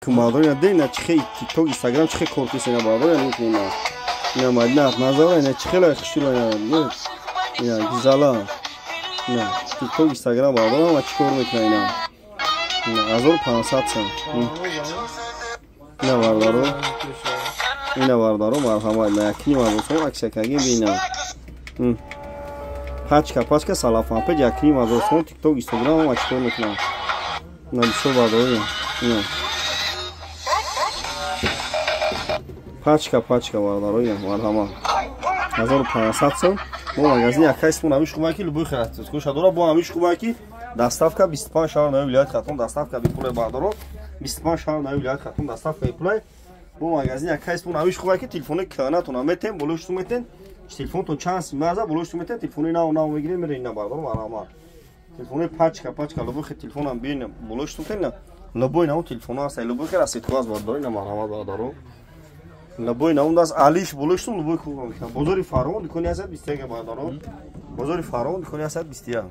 Madonna dena chhe TikTok Instagram chhe korkis ina Madonna ina ina madna nazara ina chhe la khshilo ina gizala ina TikTok Instagram Madonna va chikor mikna ina 1500 сом ина вардaro марҳамат якни мазосон аксакаги бина пачка салафан пеҷ якни мазосон TikTok Instagram ва чикор мекунам на бисёр вардaro пачка вардaro марҳамат 1500 сом бо магазин якайс мо навиш хубаки любой характер коша дора бо навиш хубаки доставка 25 шаҳр нави вилоят хатон доставка бипулай бардaro 25 шаҳр нави вилоят хатон доставка бипулай бо магазин якайс мо навиш хубаки телефони канатон метем болошту метен телефонтон чанс маза болошту метен телефони нав мегирем мере ина бардaro марҳамат телефони пачка любой телефонам бин болошту метен любой нав телефон аст любой кара ситуаз бардaro ина марҳамат бардaro любой нав дас алиш болошту любой бозори фарон дикони 121 бардaro бозори фарон дикони 121